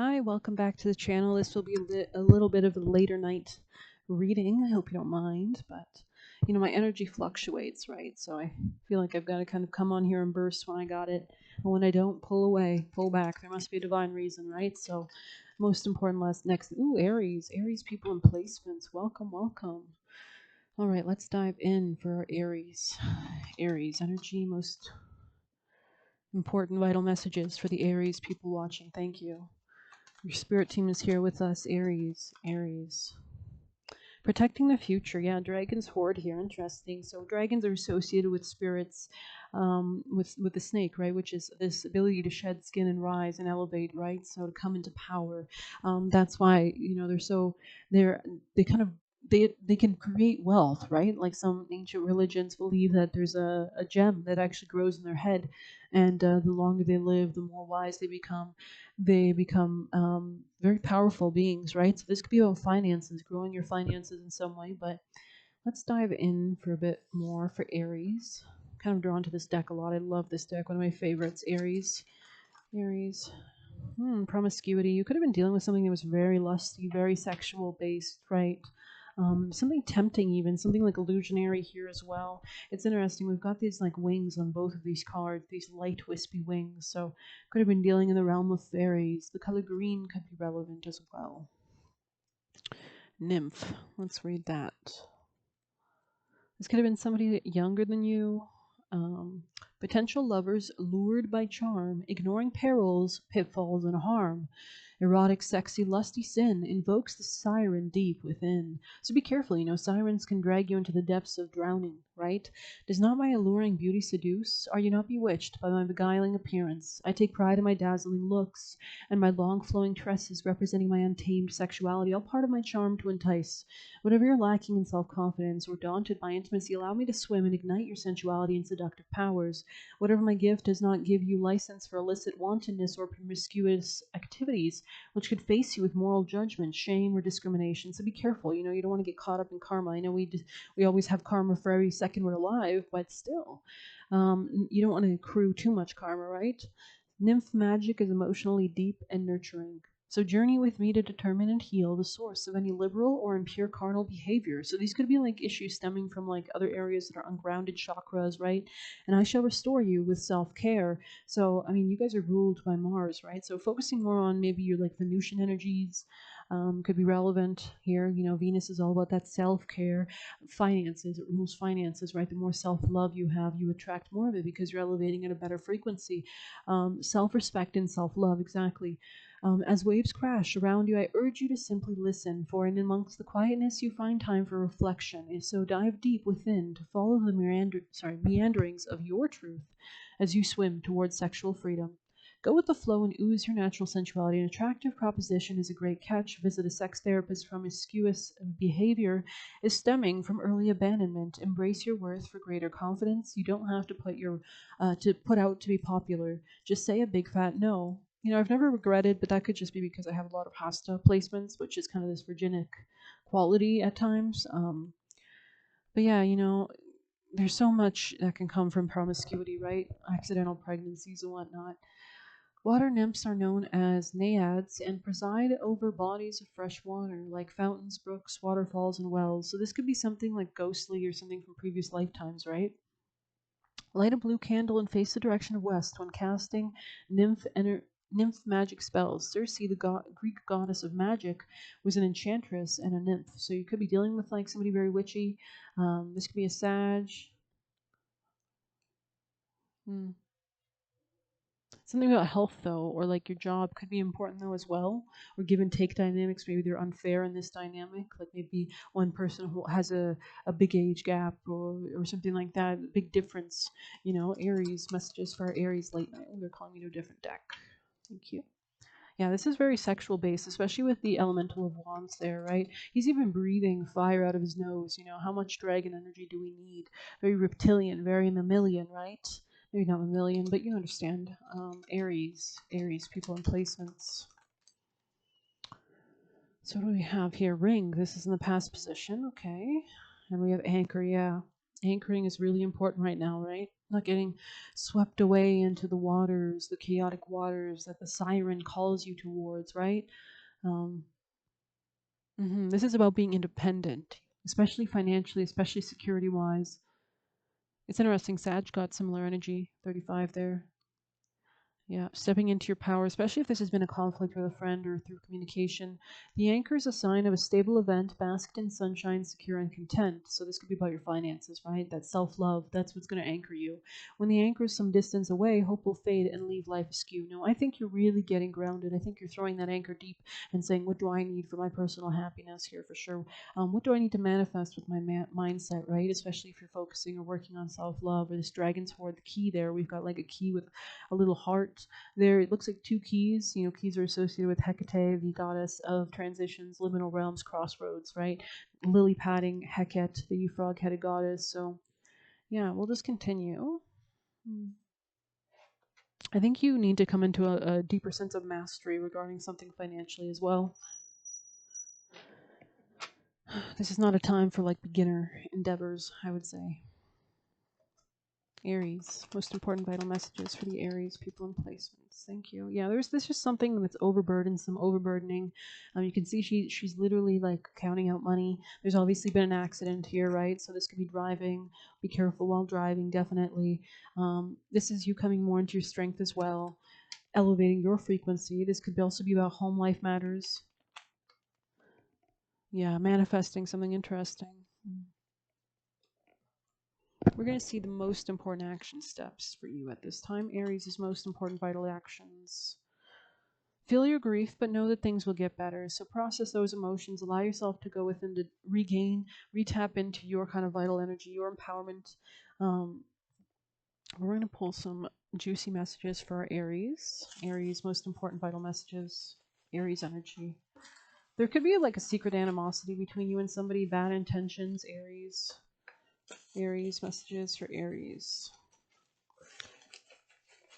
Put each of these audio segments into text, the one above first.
Hi, welcome back to the channel. This will be a little bit of a later night reading. I hope you don't mind, but my energy fluctuates, right? So I feel like I've got to kind of come on here and burst when I got it. And when I don't, pull away, pull back. There must be a divine reason, right? So most important next. Ooh, Aries. Aries people in placements. Welcome, welcome. All right, let's dive in for our Aries. Aries energy, most important vital messages for the Aries people watching. Thank you. Your spirit team is here with us, Aries. Aries. Protecting the future. Yeah, Dragon's Horde here. Interesting. So dragons are associated with spirits, with the snake, right? Which is this ability to shed skin and rise and elevate, right? So to come into power. That's why they kind of they can create wealth, right? Like some ancient religions believe that there's a gem that actually grows in their head, and the longer they live, the more wise they become. They become very powerful beings, right? So this could be about finances, growing your finances in some way. But let's dive in for a bit more for Aries. Kind of drawn to this deck a lot. I love this deck. One of my favorites, Aries. Aries. Promiscuity. You could have been dealing with something that was very lusty, very sexual based, right? Something tempting, even something like illusionary here as well. It's interesting. We've got these like wings on both of these cards, these light wispy wings. So could have been dealing in the realm of fairies. The color green could be relevant as well. Nymph. Let's read that. This could have been somebody younger than you. Potential lovers lured by charm, ignoring perils, pitfalls, and harm. Erotic, sexy, lusty sin invokes the siren deep within. So be careful, sirens can drag you into the depths of drowning, right? Does not my alluring beauty seduce? Are you not bewitched by my beguiling appearance? I take pride in my dazzling looks, and my long flowing tresses representing my untamed sexuality, all part of my charm to entice. Whatever you're lacking in self-confidence or daunted by intimacy, allow me to swim and ignite your sensuality and seductive powers. Whatever my gift does not give you license for illicit wantonness or promiscuous activities, which could face you with moral judgment, shame, or discrimination. So be careful. You don't want to get caught up in karma. I know we always have karma for every second we're alive, but still, you don't want to accrue too much karma, right? Nymph magic is emotionally deep and nurturing. So journey with me to determine and heal the source of any liberal or impure carnal behavior. So these could be like issues stemming from like other areas that are ungrounded chakras, right? And I shall restore you with self-care. So, I mean, you guys are ruled by Mars, right? So focusing more on maybe your like Venusian energies could be relevant here. Venus is all about that self-care. Finances, it rules finances, right? The more self-love you have, you attract more of it because you're elevating at a better frequency. Self-respect and self-love, exactly. As waves crash around you, I urge you to simply listen, for in amongst the quietness you find time for reflection. And so dive deep within to follow the meanderings of your truth as you swim towards sexual freedom. Go with the flow and ooze your natural sensuality. An attractive proposition is a great catch. Visit a sex therapist. Promiscuous behavior is stemming from early abandonment. Embrace your worth for greater confidence. You don't have to put out to be popular. Just say a big fat no. I've never regretted, but that could just be because I have a lot of hasta placements, which is kind of this virginic quality at times. But yeah, there's so much that can come from promiscuity, right? Accidental pregnancies and whatnot. Water nymphs are known as naiads and preside over bodies of fresh water, like fountains, brooks, waterfalls, and wells. So this could be something like ghostly or something from previous lifetimes, right? Light a blue candle and face the direction of west when casting nymph magic spells. Circe, the Greek goddess of magic, was an enchantress and a nymph. So you could be dealing with like somebody very witchy. This could be a Sag. Hmm. Something about health though, or like your job could be important though as well, or give and take dynamics. Maybe they're unfair in this dynamic. Like maybe one person who has a big age gap or something like that. Big difference. Aries messages for our Aries late night. Oh, they're calling me to a different deck. Thank you. Yeah, this is very sexual based, especially with the elemental of wands there, right? He's even breathing fire out of his nose. How much dragon energy do we need? Very reptilian, very mammalian, right? Maybe not mammalian, but you understand. Aries, people in placements. So what do we have here? Ring. This is in the past position, okay. And we have anchor, yeah. Anchoring is really important right now, right? Not getting swept away into the waters, the chaotic waters that the siren calls you towards, right? Um, this is about being independent, especially financially, especially security wise. It's interesting. Sag got similar energy, 35 there. Yeah, stepping into your power, especially if this has been a conflict with a friend or through communication. The anchor is a sign of a stable event, basked in sunshine, secure, and content. So this could be about your finances, right? That self-love, that's what's going to anchor you. When the anchor is some distance away, hope will fade and leave life askew. No, I think you're really getting grounded. I think you're throwing that anchor deep and saying, what do I need for my personal happiness here for sure? What do I need to manifest with my mindset, right? Especially if you're focusing or working on self-love or this dragon's hoard, the key there. We've got like a key with a little heart there. It looks like two keys. You know, keys are associated with Hecate, the goddess of transitions, liminal realms, crossroads, right? Lily padding Hecate, the frog headed goddess. So, yeah, we'll just continue. I think you need to come into a deeper sense of mastery regarding something financially as well. This is not a time for like beginner endeavors, I would say. Aries, most important vital messages for the Aries people and placements. Thank you. Yeah, there's just something that's overburdensome, overburdening. You can see she's literally like counting out money. There's obviously been an accident here, right? So this could be driving. Be careful while driving, definitely. This is you coming more into your strength as well, elevating your frequency. This could also be about home life matters. Yeah, manifesting something interesting. We're going to see the most important action steps for you at this time. Aries' most important vital actions. Feel your grief, but know that things will get better. So process those emotions. Allow yourself to go within to regain, retap into your kind of vital energy, your empowerment. We're going to pull some juicy messages for our Aries. Aries' most important vital messages. Aries energy. There could be like a secret animosity between you and somebody, bad intentions, Aries. Aries messages for Aries.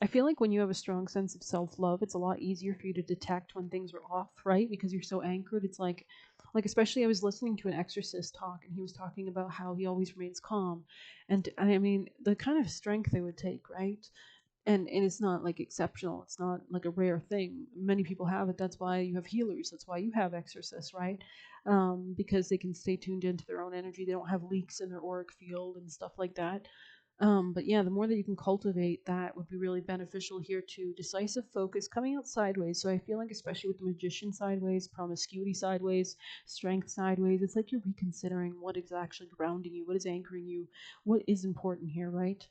I feel like when you have a strong sense of self-love, it's a lot easier for you to detect when things are off, right? Because you're so anchored. It's like especially I was listening to an exorcist talk, and he was talking about how he always remains calm, and I mean the kind of strength they would take, right? And it's not like exceptional. It's not like a rare thing. Many people have it. That's why you have healers. That's why you have exorcists, right? Because they can stay tuned into their own energy. They don't have leaks in their auric field and stuff like that. But yeah, the more that you can cultivate that would be really beneficial here too. Decisive focus coming out sideways. So I feel like, especially with the magician sideways, promiscuity sideways, strength sideways, it's like you're reconsidering what is actually grounding you, what is anchoring you, what is important here, right?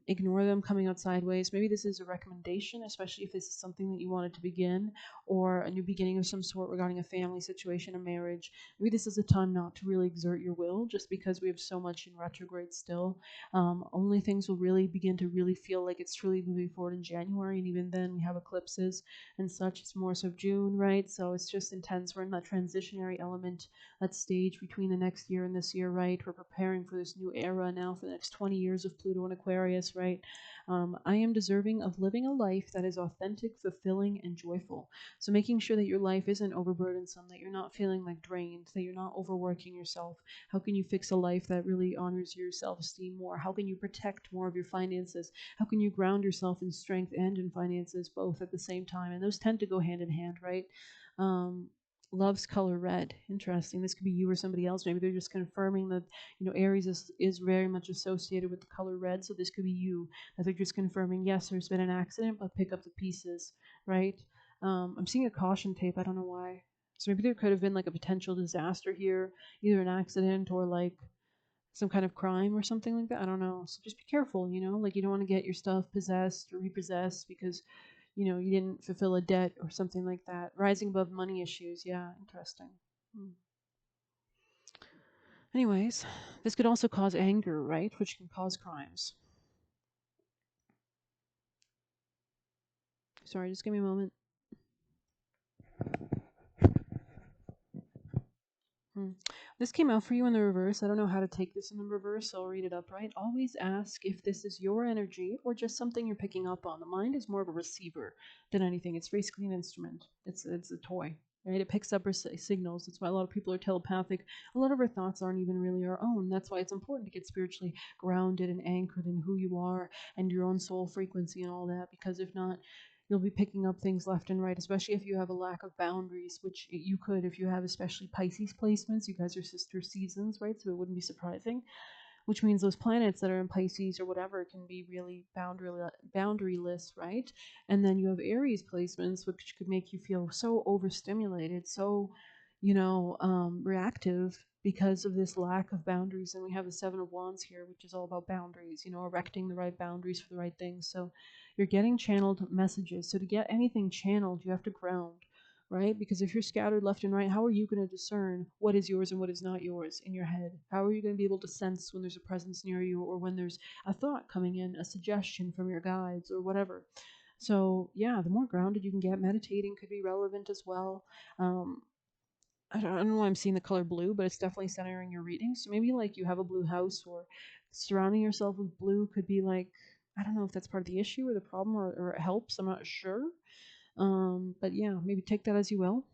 Ignore them coming out sideways. Maybe this is a recommendation, especially if this is something that you wanted to begin or a new beginning of some sort regarding a family situation, a marriage. Maybe this is a time not to really exert your will just because we have so much in retrograde still. Only things will really begin to really feel like it's truly moving forward in January, and even then we have eclipses and such. It's more so June, right? So it's just intense. We're in that transitionary element, that stage between the next year and this year, right? We're preparing for this new era now for the next 20 years of Pluto and Aquarius, right? I am deserving of living a life that is authentic, fulfilling, and joyful. So making sure that your life isn't overburdensome, that you're not feeling like drained, that you're not overworking yourself. How can you fix a life that really honors your self-esteem more? How can you protect more of your finances? How can you ground yourself in strength and in finances both at the same time? And those tend to go hand in hand, right? Um, loves color red. Interesting. This could be you or somebody else. Maybe they're just confirming that, Aries is very much associated with the color red. So this could be you, that they're just confirming, yes, there's been an accident, but pick up the pieces, right? I'm seeing a caution tape. I don't know why. So maybe there could have been like a potential disaster here, either an accident or like some kind of crime or something like that. I don't know. So just be careful, like you don't want to get your stuff possessed or repossessed because, you didn't fulfill a debt or something like that. Rising above money issues. Yeah, interesting. Hmm. Anyways, this could also cause anger, right? Which can cause crimes. Sorry, just give me a moment. Hmm. This came out for you in the reverse. I don't know how to take this in the reverse, so I'll read it upright. Always ask if this is your energy or just something you're picking up on. The mind is more of a receiver than anything. It's basically an instrument. It's a toy. right? It picks up our signals. That's why a lot of people are telepathic. A lot of our thoughts aren't even really our own. That's why it's important to get spiritually grounded and anchored in who you are and your own soul frequency and all that, because if not, you'll be picking up things left and right, especially if you have a lack of boundaries, which you could if you have especially Pisces placements. You guys are sister seasons, right? So it wouldn't be surprising, which means those planets that are in Pisces or whatever can be really boundaryless, right? And then you have Aries placements, which could make you feel so overstimulated, so, reactive because of this lack of boundaries. And we have the Seven of Wands here, which is all about boundaries, erecting the right boundaries for the right things. So you're getting channeled messages. So to get anything channeled, you have to ground, right? Because if you're scattered left and right, how are you going to discern what is yours and what is not yours in your head? How are you going to be able to sense when there's a presence near you, or when there's a thought coming in, a suggestion from your guides or whatever? So, yeah, the more grounded you can get, meditating could be relevant as well. Um, I don't know why I'm seeing the color blue, but it's definitely centering your reading. So maybe like you have a blue house, or surrounding yourself with blue could be like, I don't know if that's part of the issue or the problem, or it helps. I'm not sure. But yeah, maybe take that as you will.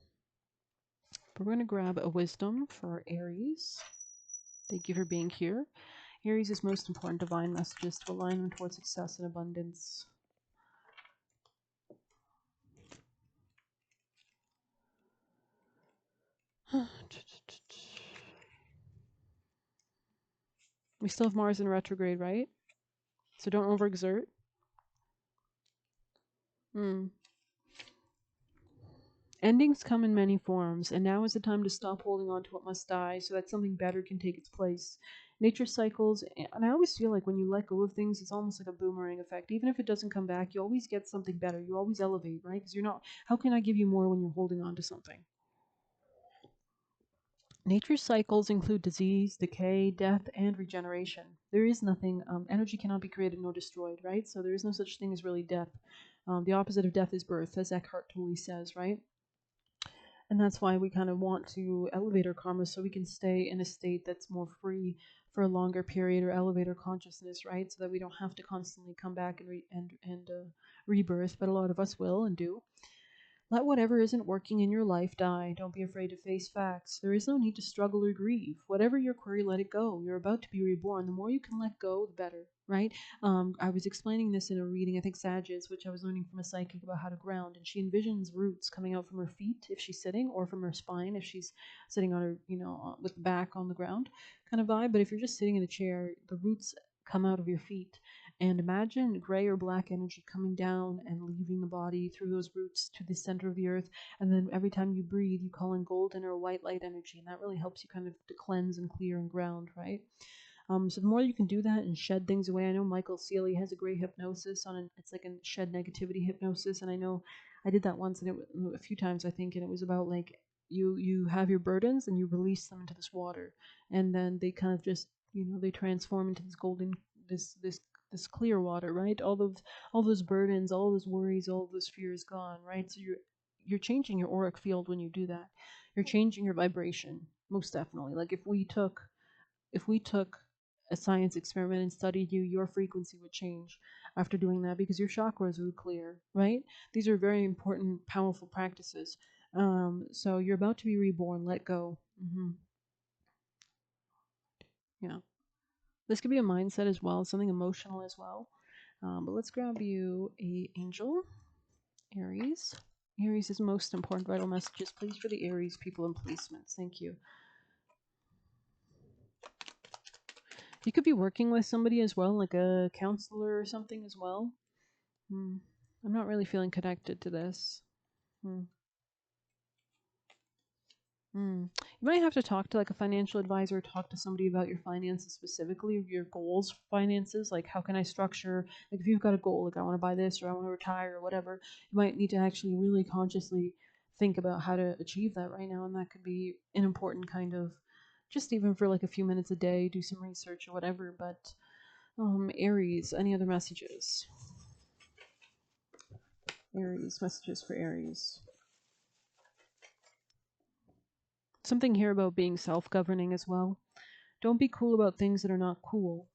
But we're going to grab a wisdom for Aries. Thank you for being here. Aries is most important divine messages to alignment towards success and abundance. We still have Mars in retrograde, right? So don't overexert. Endings come in many forms, and now is the time to stop holding on to what must die so that something better can take its place. Nature cycles, and I always feel like when you let go of things, it's almost like a boomerang effect. Even if it doesn't come back, you always get something better. You always elevate, right? Because you're not, how can I give you more when you're holding on to something? Nature's cycles include disease, decay, death, and regeneration. There is nothing, energy cannot be created nor destroyed, right? So there is no such thing as really death. The opposite of death is birth, as Eckhart Tolle says, right? And that's why we kind of want to elevate our karma so we can stay in a state that's more free for a longer period, or elevate our consciousness, right? So that we don't have to constantly come back and rebirth, but a lot of us will and do. Let whatever isn't working in your life die. Don't be afraid to face facts. There is no need to struggle or grieve. Whatever your query, let it go. You're about to be reborn. The more you can let go, the better, right? I was explaining this in a reading, I think Sagittarius, which I was learning from a psychic about how to ground. And she envisions roots coming out from her feet if she's sitting, or from her spine if she's sitting on her, with the back on the ground kind of vibe. But if you're just sitting in a chair, the roots come out of your feet. And imagine gray or black energy coming down and leaving the body through those roots to the center of the earth. And then every time you breathe, you call in golden or white light energy. And that really helps you kind of to cleanse and clear and ground, right? So the more you can do that and shed things away. I know Michael Sealy has a great hypnosis it's like a shed negativity hypnosis. And I know I did that once, and a few times, I think. And it was about like, you have your burdens and you release them into this water. And then they kind of just, they transform into this golden, this clear water, right? All those burdens, all those worries, all those fears gone, right? So you're changing your auric field when you do that. You're changing your vibration, most definitely. Like if we took a science experiment and studied you, your frequency would change after doing that, because your chakras would clear, right? These are very important, powerful practices. So you're about to be reborn. Let go. Yeah. This could be a mindset as well, something emotional as well. But let's grab you a angel, Aries. Aries is most important vital messages, please, for the Aries people and placements. Thank you. You could be working with somebody as well, like a counselor or something as well. I'm not really feeling connected to this. You might have to talk to like a financial advisor, talk to somebody about your finances, specifically your goals, finances. Like, how can I structure, like if you've got a goal, like I want to buy this or I want to retire or whatever, you might need to actually really consciously think about how to achieve that right now. And that could be an important kind of, just even for like a few minutes a day, do some research or whatever. But Aries, any other messages? Aries, messages for Aries. Something here about being self-governing as well. Don't be cool about things that are not cool.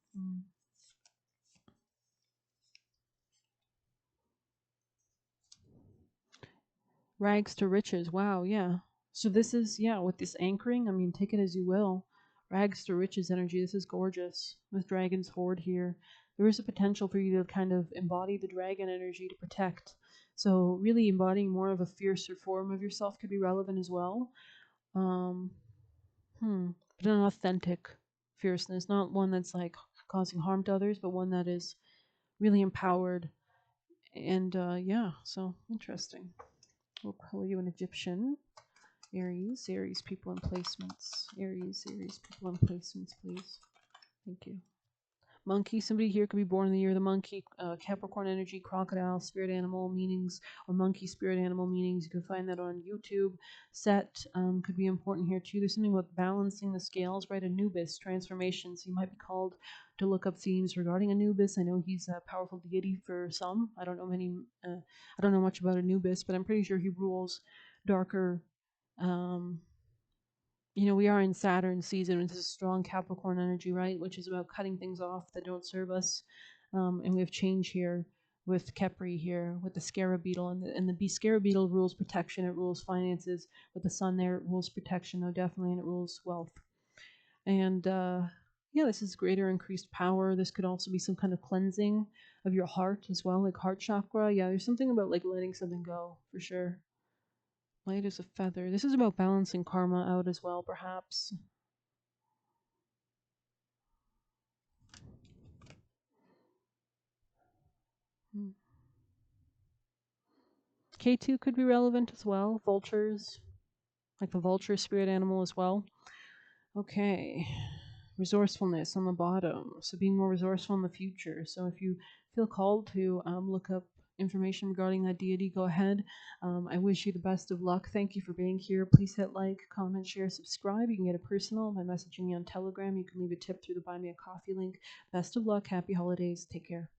Rags to riches. Wow, yeah. So this is, yeah, with this anchoring, I mean, take it as you will. Rags to riches energy. This is gorgeous. With Dragon's Hoard here. There is a potential for you to kind of embody the dragon energy to protect. So really embodying more of a fiercer form of yourself could be relevant as well. Um, but an authentic fierceness, not one that's like causing harm to others, but one that is really empowered. And yeah, so interesting. We'll call you an Egyptian. Aries people and placements. Aries people and placements, please. Thank you. Monkey, somebody here could be born in the year of the monkey, Capricorn energy, crocodile, spirit animal meanings, or monkey spirit animal meanings. You can find that on YouTube. Set could be important here too. There's something about balancing the scales, right? Anubis, transformations. You might be called to look up themes regarding Anubis. I know he's a powerful deity for some. I don't know I don't know much about Anubis, but I'm pretty sure he rules darker um, we are in Saturn season, which is strong Capricorn energy, right? Which is about cutting things off that don't serve us. And we have change here with Kepri here, with the scarab beetle. And the scarab beetle rules protection, it rules finances. With the sun there, it rules protection, though, definitely, and it rules wealth. And yeah, this is greater increased power. This could also be some kind of cleansing of your heart as well, like heart chakra. Yeah, there's something about like letting something go, for sure. Light as a feather. This is about balancing karma out as well, perhaps. Hmm. K2 could be relevant as well. Vultures, like the vulture spirit animal as well. Okay. Resourcefulness on the bottom. So being more resourceful in the future. So if you feel called to look up information regarding that deity, go ahead. I wish you the best of luck. Thank you for being here. Please hit like, comment, share, subscribe. You can get a personal by messaging me on Telegram. You can leave a tip through the Buy Me a Coffee link. Best of luck. Happy holidays. Take care.